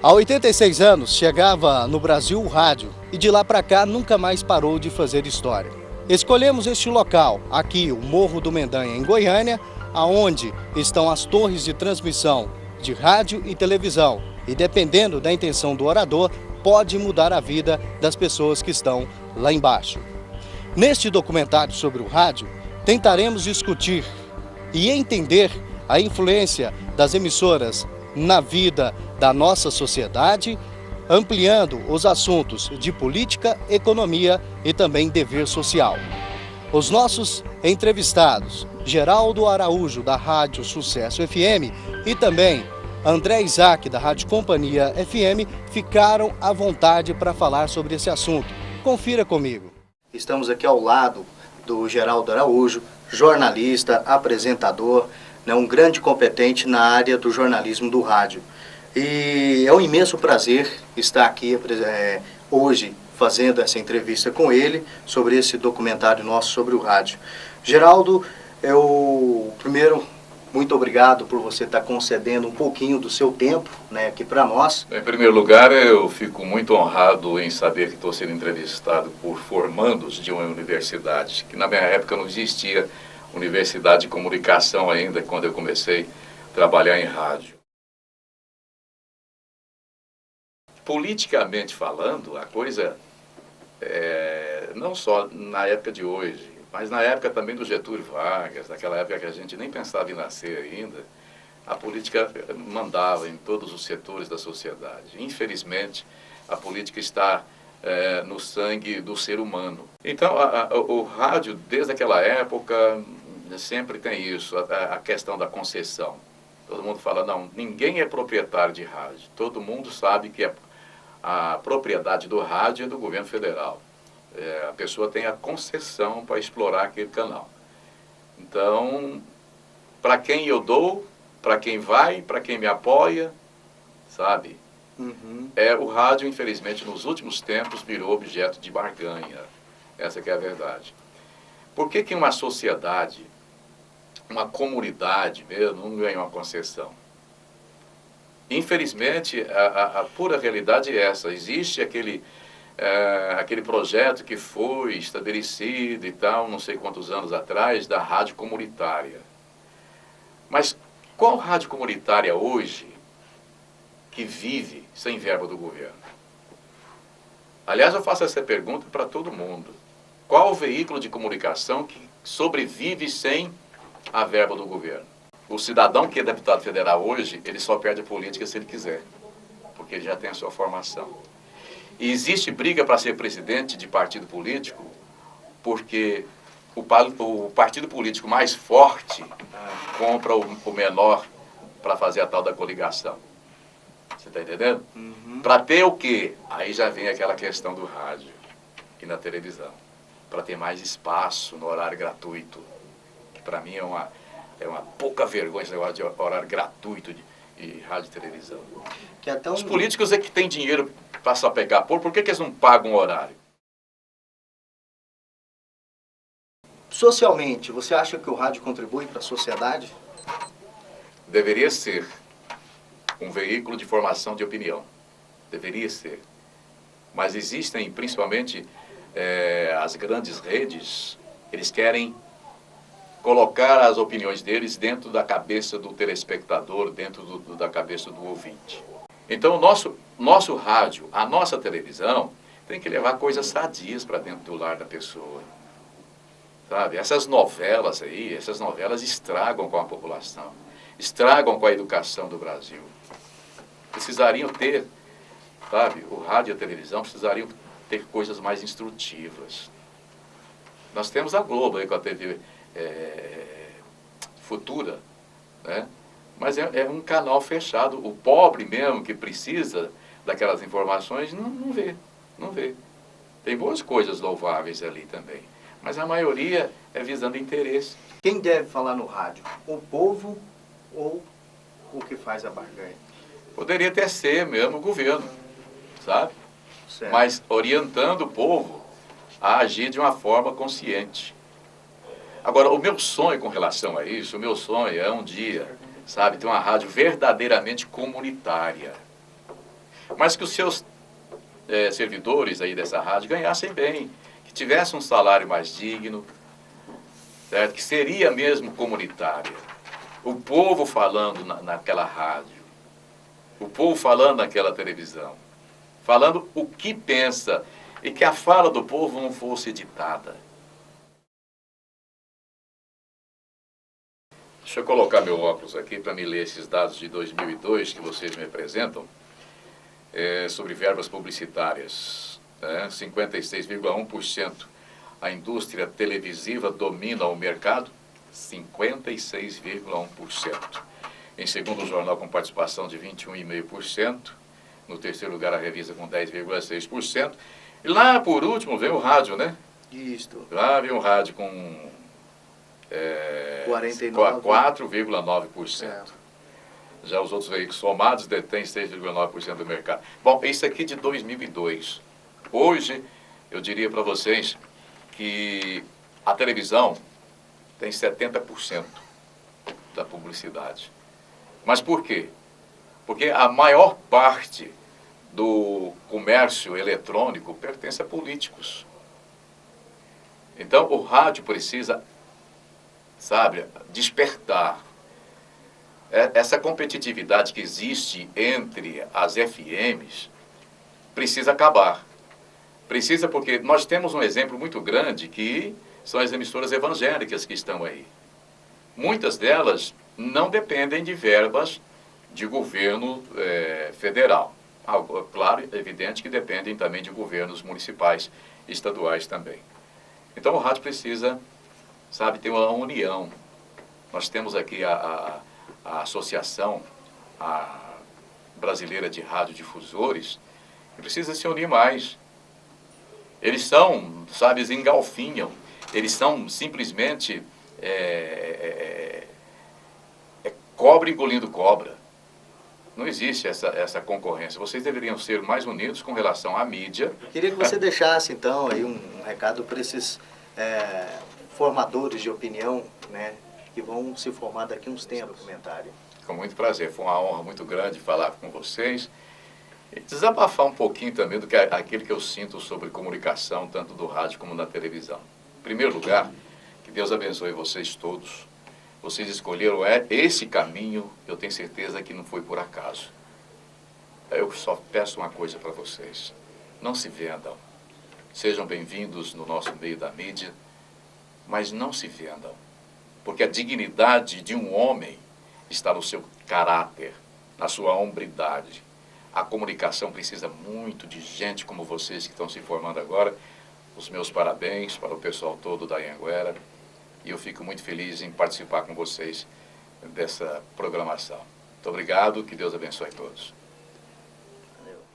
Há 86 anos chegava no Brasil o rádio e de lá para cá nunca mais parou de fazer história. Escolhemos este local, aqui o Morro do Mendanha, em Goiânia, aonde estão as torres de transmissão de rádio e televisão. E dependendo da intenção do orador, pode mudar a vida das pessoas que estão lá embaixo. Neste documentário sobre o rádio, tentaremos discutir e entender a influência das emissoras na vida da nossa sociedade, ampliando os assuntos de política, economia e também dever social. Os nossos entrevistados, Geraldo Araújo, da Rádio Sucesso FM, e também André Isaac, da Rádio Companhia FM, ficaram à vontade para falar sobre esse assunto. Confira comigo. Estamos aqui ao lado do Geraldo Araújo, jornalista, apresentador, um grande competente na área do jornalismo do rádio. E é um imenso prazer estar aqui hoje fazendo essa entrevista com ele sobre esse documentário nosso sobre o rádio. Geraldo, primeiro, muito obrigado por você estar concedendo um pouquinho do seu tempo, aqui para nós. Em primeiro lugar, eu fico muito honrado em saber que estou sendo entrevistado por formandos de uma universidade, que na minha época não existia Universidade de Comunicação ainda, quando eu comecei a trabalhar em rádio. Politicamente falando, a coisa, não só na época de hoje, mas na época também do Getúlio Vargas, naquela época que a gente nem pensava em nascer ainda, a política mandava em todos os setores da sociedade. Infelizmente, a política está no sangue do ser humano. Então, o rádio, desde aquela época, sempre tem isso, a questão da concessão. Todo mundo fala, não, ninguém é proprietário de rádio. Todo mundo sabe que a propriedade do rádio é do governo federal. A pessoa tem a concessão para explorar aquele canal. Então, para quem eu dou, para quem vai, para quem me apoia, sabe? Uhum. O rádio, infelizmente, nos últimos tempos, virou objeto de barganha. Essa que é a verdade. Por que uma sociedade, uma comunidade mesmo, não ganha uma concessão? Infelizmente, a pura realidade é essa. Existe aquele projeto que foi estabelecido e tal, não sei quantos anos atrás, da rádio comunitária. Mas qual rádio comunitária hoje que vive sem verba do governo? Aliás, eu faço essa pergunta para todo mundo. Qual o veículo de comunicação que sobrevive sem a verba do governo? O cidadão que é deputado federal hoje, ele só perde a política se ele quiser, porque ele já tem a sua formação. E existe briga para ser presidente de partido político, porque o partido político mais forte compra o menor para fazer a tal da coligação. Você está entendendo? Uhum. Para ter o quê? Aí já vem aquela questão do rádio e na televisão. Para ter mais espaço no horário gratuito, que para mim é uma pouca vergonha esse negócio de horário gratuito de rádio e televisão. Os políticos é que têm dinheiro para só pegar por que eles não pagam o horário? Socialmente, você acha que o rádio contribui para a sociedade? Deveria ser um veículo de formação de opinião. Deveria ser. Mas existem, principalmente, as grandes redes, eles querem colocar as opiniões deles dentro da cabeça do telespectador, dentro da cabeça do ouvinte. Então, o nosso rádio, a nossa televisão, tem que levar coisas sadias para dentro do lar da pessoa. Sabe? Essas novelas estragam com a população, estragam com a educação do Brasil. Precisariam ter, sabe, o rádio e a televisão precisariam ter coisas mais instrutivas. Nós temos a Globo aí com a TV Futura, né? Mas é um canal fechado. O pobre mesmo que precisa daquelas informações não vê. Tem boas coisas louváveis ali também, mas a maioria é visando interesse. Quem deve falar no rádio? O povo ou o que faz a barganha? Poderia até ser mesmo o governo, sabe? Certo. Mas orientando o povo a agir de uma forma consciente. Agora, o meu sonho com relação a isso, o meu sonho é um dia, sabe, ter uma rádio verdadeiramente comunitária. mas que os seus servidores aí dessa rádio ganhassem bem, que tivessem um salário mais digno, certo? Que seria mesmo comunitária. O povo falando naquela rádio, o povo falando naquela televisão, falando o que pensa, e que a fala do povo não fosse ditada. Deixa eu colocar meu óculos aqui para me ler esses dados de 2002 que vocês me apresentam, sobre verbas publicitárias. 56,1% a indústria televisiva domina o mercado, 56,1%. Em segundo, o jornal com participação de 21,5%. No terceiro lugar, a revista com 10,6%. E lá, por último, vem o rádio, né? Isso. Lá vem o rádio com 4,9%. Já os outros veículos somados detêm 6,9% do mercado. Bom, isso aqui de 2002. Hoje, eu diria para vocês que a televisão tem 70% da publicidade. Mas por quê? Porque a maior parte do comércio eletrônico pertence a políticos. Então, o rádio precisa, sabe, despertar. Essa competitividade que existe entre as FMs precisa acabar. Precisa porque nós temos um exemplo muito grande que são as emissoras evangélicas que estão aí. Muitas delas não dependem de verbas de governo federal. Claro, é evidente que dependem também de governos municipais e estaduais também. Então o rádio precisa, sabe, ter uma união. Nós temos aqui a Associação Brasileira de Radiodifusores, que precisa se unir mais. Eles são, sabe, eles engalfinham. Eles são simplesmente cobra engolindo cobra. Não existe essa concorrência. Vocês deveriam ser mais unidos com relação à mídia. Queria que você deixasse, então, aí um recado para esses formadores de opinião, né, que vão se formar daqui uns tempos. Comentário. Com muito prazer. Foi uma honra muito grande falar com vocês. E desabafar um pouquinho também do que aquilo que eu sinto sobre comunicação, tanto do rádio como da televisão. Em primeiro lugar, que Deus abençoe vocês todos. Vocês escolheram esse caminho, eu tenho certeza que não foi por acaso. Eu só peço uma coisa para vocês. Não se vendam. Sejam bem-vindos no nosso meio da mídia, mas não se vendam. Porque a dignidade de um homem está no seu caráter, na sua hombridade. A comunicação precisa muito de gente como vocês que estão se formando agora. Os meus parabéns para o pessoal todo da Anhanguera. E eu fico muito feliz em participar com vocês dessa programação. Muito obrigado, que Deus abençoe todos.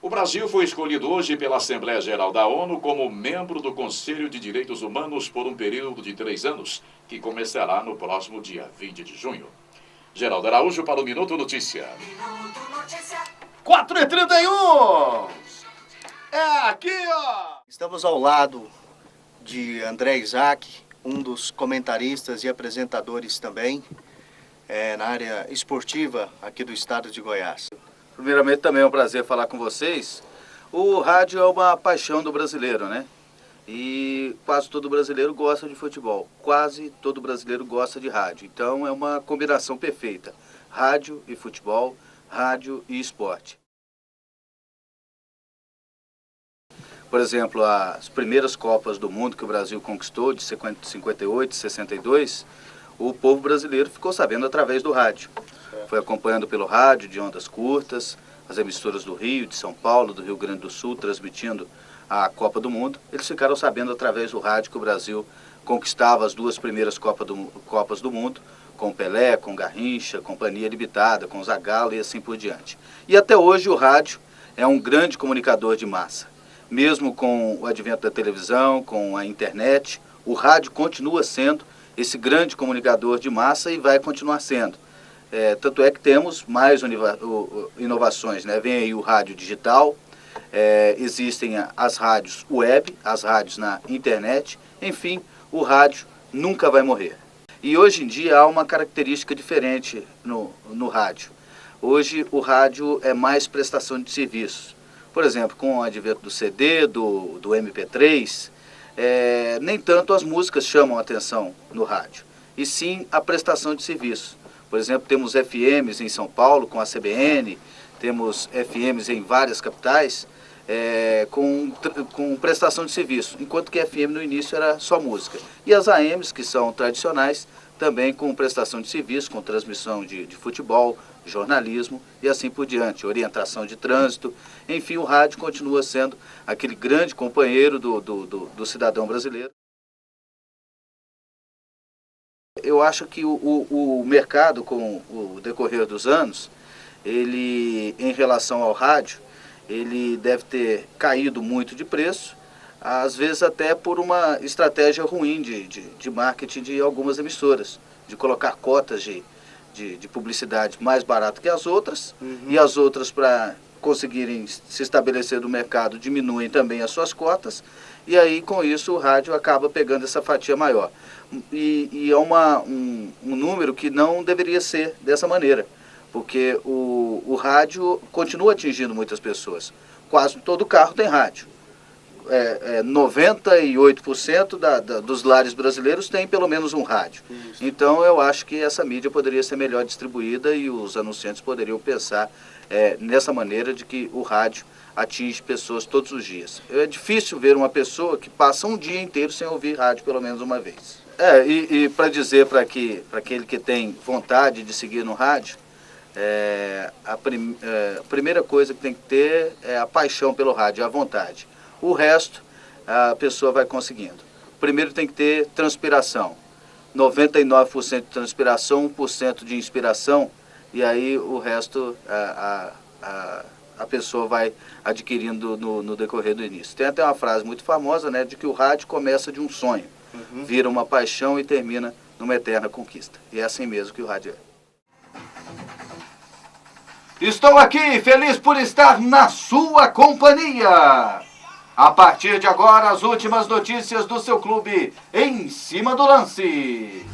O Brasil foi escolhido hoje pela Assembleia Geral da ONU como membro do Conselho de Direitos Humanos por um período de 3 anos, que começará no próximo dia 20 de junho. Geraldo Araújo para o Minuto Notícia. 4h31. É aqui, ó. Estamos ao lado de André Isaac, um dos comentaristas e apresentadores também na área esportiva aqui do estado de Goiás. Primeiramente, também é um prazer falar com vocês. O rádio é uma paixão do brasileiro, né? E quase todo brasileiro gosta de futebol. Quase todo brasileiro gosta de rádio. Então é uma combinação perfeita. Rádio e futebol, rádio e esporte. Por exemplo, as primeiras Copas do Mundo que o Brasil conquistou, de 58, 62, o povo brasileiro ficou sabendo através do rádio. Foi acompanhando pelo rádio de ondas curtas, as emissoras do Rio, de São Paulo, do Rio Grande do Sul, transmitindo a Copa do Mundo. Eles ficaram sabendo através do rádio que o Brasil conquistava as 2 primeiras Copas do Mundo, com Pelé, com Garrincha, Companhia Limitada, com Zagallo e assim por diante. E até hoje o rádio é um grande comunicador de massa. Mesmo com o advento da televisão, com a internet, o rádio continua sendo esse grande comunicador de massa e vai continuar sendo. Tanto é que temos mais inovações, né? Vem aí o rádio digital, existem as rádios web, as rádios na internet, enfim, o rádio nunca vai morrer. E hoje em dia há uma característica diferente no rádio. Hoje o rádio é mais prestação de serviços. Por exemplo, com o advento do CD, do MP3, nem tanto as músicas chamam a atenção no rádio, e sim a prestação de serviço. Por exemplo, temos FMs em São Paulo com a CBN, temos FMs em várias capitais com prestação de serviço, enquanto que FM no início era só música. E as AMs, que são tradicionais, também com prestação de serviço, com transmissão de futebol, jornalismo e assim por diante, orientação de trânsito. Enfim, o rádio continua sendo aquele grande companheiro do cidadão brasileiro. Eu acho que o mercado, com o decorrer dos anos, ele, em relação ao rádio, ele deve ter caído muito de preço, às vezes até por uma estratégia ruim de marketing de algumas emissoras, de colocar cotas de publicidade mais barato que as outras, e as outras, para conseguirem se estabelecer no mercado, diminuem também as suas cotas, e aí com isso o rádio acaba pegando essa fatia maior. E é um número que não deveria ser dessa maneira, porque o rádio continua atingindo muitas pessoas. Quase todo carro tem rádio. 98% dos lares brasileiros tem pelo menos um rádio. Isso. Então eu acho que essa mídia poderia ser melhor distribuída e os anunciantes poderiam pensar nessa maneira de que o rádio atinge pessoas todos os dias. É difícil ver uma pessoa que passa um dia inteiro sem ouvir rádio pelo menos uma vez. E para dizer para aquele que tem vontade de seguir no rádio, a primeira coisa que tem que ter é a paixão pelo rádio, a vontade. O resto a pessoa vai conseguindo. Primeiro tem que ter transpiração. 99% de transpiração, 1% de inspiração, e aí o resto a pessoa vai adquirindo no decorrer do início. Tem até uma frase muito famosa, né, de que o rádio começa de um sonho, vira uma paixão e termina numa eterna conquista. E é assim mesmo que o rádio é. Estou aqui feliz por estar na sua companhia. A partir de agora, as últimas notícias do seu clube em cima do lance.